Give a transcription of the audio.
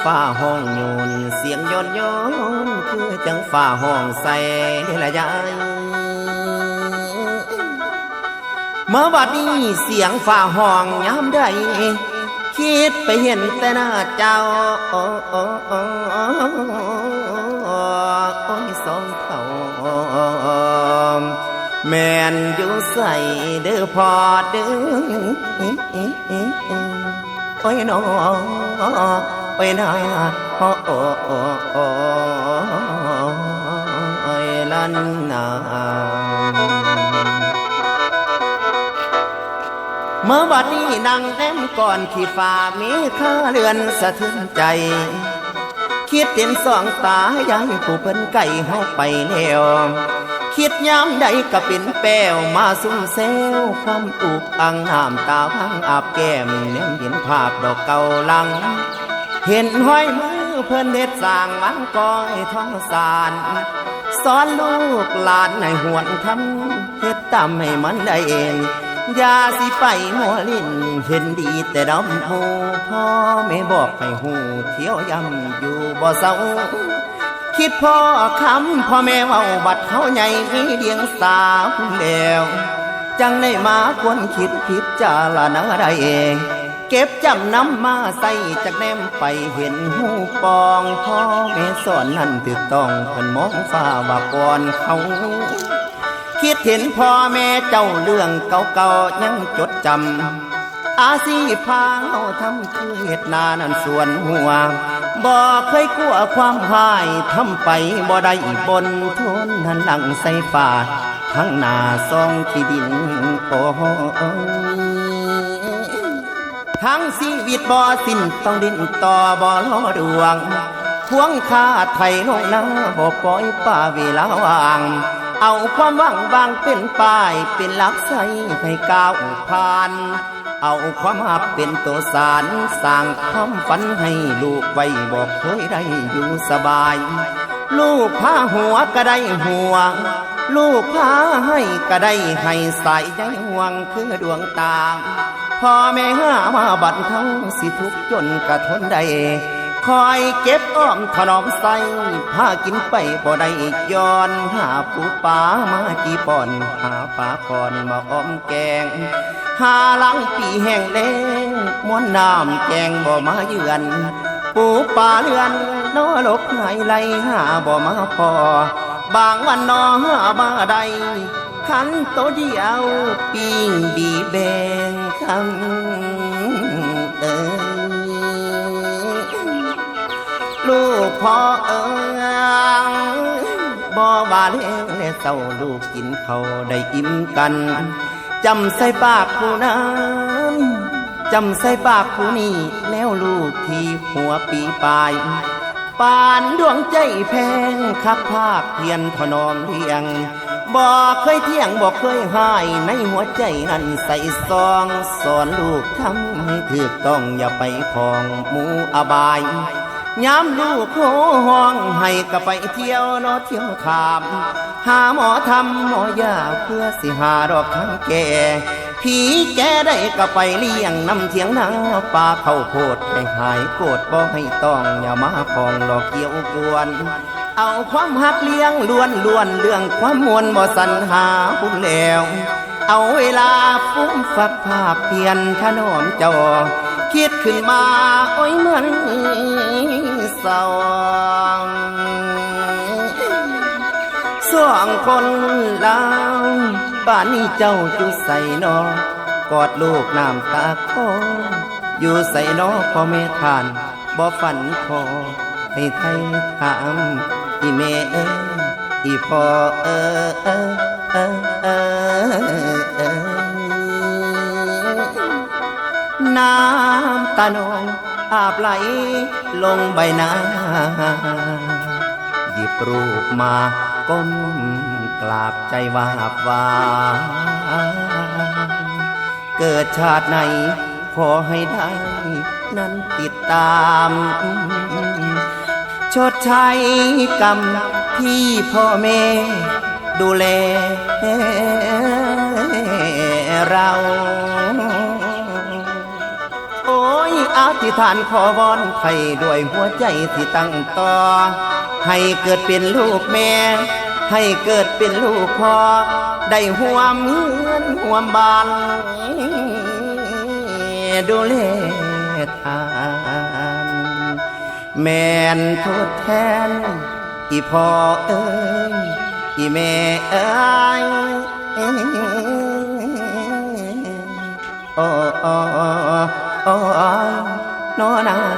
ฟ้าห้องโยนเสียงย้อนย้อนคือจังฟ้าห้องใส่ละยายเมื่อบัดนี้เสียงฟ้าห้องยามใดคิดไปเห็นแต่หน้าเจ้าโอ้ยสองเขาแม่นอยู่ใส่เด้อพอเด้อโอ้ยน้องโอ้ยนาโอ้ยลันนาเมื่อบัดนี้นั่งแนมก่อนขี้ฟ้ามีข้าเรือนสะเทือนใจคิดเต็มสองตายายผู้เพิ่นไก่เฮาไปแล้วคิดยามใดก็เป็นแป้วมาซุ่มเซลความอุกอังน้ำตาพังอาบแก้มเลี้ยงเห็นภาพดอกเก่าลังเห็นห้อยมือเพิ่นเฮ็ดสร้างมันก้อยท้องสารสอนลูกหลานให้หวนทำเฮ็ดตามให้มันได้เองอย่าสิไปหัวลิ้นเห็นดีแต่ดำหูพ่อไม่บอกให้หูเที่ยวยำอยู่บ่เศร้าคิดพ่อคำพ่อแม่เว้าบัดเขาใหญ่มีเดียงสาวแล้วจังได้มาควรคิดพิจารณาได้เองเก็บจำนำมาใส่จากแนมไปเห็นหูปองพ่อแม่สอนนั่นถูกต้องเพิ่นมองฟ้าว่าก่อนเขาคิดเห็นพ่อแม่เจ้าเรื่องเก่าๆยังจดจำอาชีพพาเขาทำคือเหตุนานั่นส่วนหัวบ่เคยกลัวความหายทำไปบ่ได้บนทนหันหลังใส่ฟ้าทั้งหน้าซองที่ดินโอ้ทั้งชีวิตบ่สิ้นต้องดิ้นต่อบ่ล้อดวงทวงค่าไถ่ลงหน้าบ่ปล่อยป่าเวลาว่างเอาความหวังวางเป็นป้ายเป็นหลักใส่ให้ก้าวผ่านเอาความหับเป็นตัวสารสร้างความฝันให้ลูกไว้บอกเคยได้อยู่สบายลูกพาหัวก็ได้ห่วงลูกพาให้ก็ได้ให้ใส่ใจห่วงคือดวงตาพ่อแม่หามาบัดทั้งสิทุกจนกระทนได้คอยเก็บอ้อมถนอมใส่พากินไปบ่ได้ย้อนหาปูปลามากี่ปอนหาปลาก่อนมาอ้อมแกงหาหลังปีแห้งแล้งม้วนน้ำแกงบ่มาเยือนปูปลาเลือนนอลกหายไหลหาบ่มาพอบางวันนอหามาได้ขันโตเดียวปิ้งบีแบงคำลูกพ่อบ่บาเลี้ยงและเศร้าลูกกินเขาได้อิ่มกันจำใส่ปากผู้นั้นจำใส่ปากผู้นี้แล้วลูกที่หัวปีปลายปานดวงใจแพงคักภาคเพียนถนอมเลี้ยงบ่เคยเที่ยงบ่เคยหายในหัวใจนั้นใส่ซองสอนลูกทำให้ถูกต้องอย่าไปพองหมู่อบายย้ำลูกโหห้องให้ก็ไปเที่ยวนอเที่ยวถามหาหมอทำหมอยาเพื่อสิหาดอกข้างแก่ผีแกได้ก็ไปเลี้ยงน้ำเทียงนาป่าเข้าโพดให้หายโกรธบ่ให้ต้องอย่ามาพองหลอกเกี่ยวกวนเอาความหักเลี้ยงล้วนเรื่องความมวลบ่สัญหาบุญแล้วเอาเวลาฟุ้งฝักภาพเพียนถนอมเจ้าคิดขึ้นมาโอ้ยเหมือนเศร้าสองคนลาวบ้านนี้เจ้าอยู่ใส่นอกอดลูกน้ำตาคออยู่ใส่นอพ่อแม่ทานบ่ฝันพอให้ไทยถามอีแม่อีพ่อน้ำตาหนองอาบไหลลงใบหน้าหยิบรูปมาก้มกราบใจวาบวาเกิดชาติไหนขอให้ได้นั้นติดตามชดใช้กรรมที่พ่อแม่ดูแลเราโอ้ย อธิษฐานขอวอนไข่ด้วยหัวใจที่ตั้งต่อให้เกิดเป็นลูกแม่ให้เกิดเป็นลูกพ่อได้ห่วมเงินห่วมบานดูแลทานแม่นทดแทนอีพ่อเอ้ยอีแม่เอ้ยโอ้โอ้โอ้นอนาง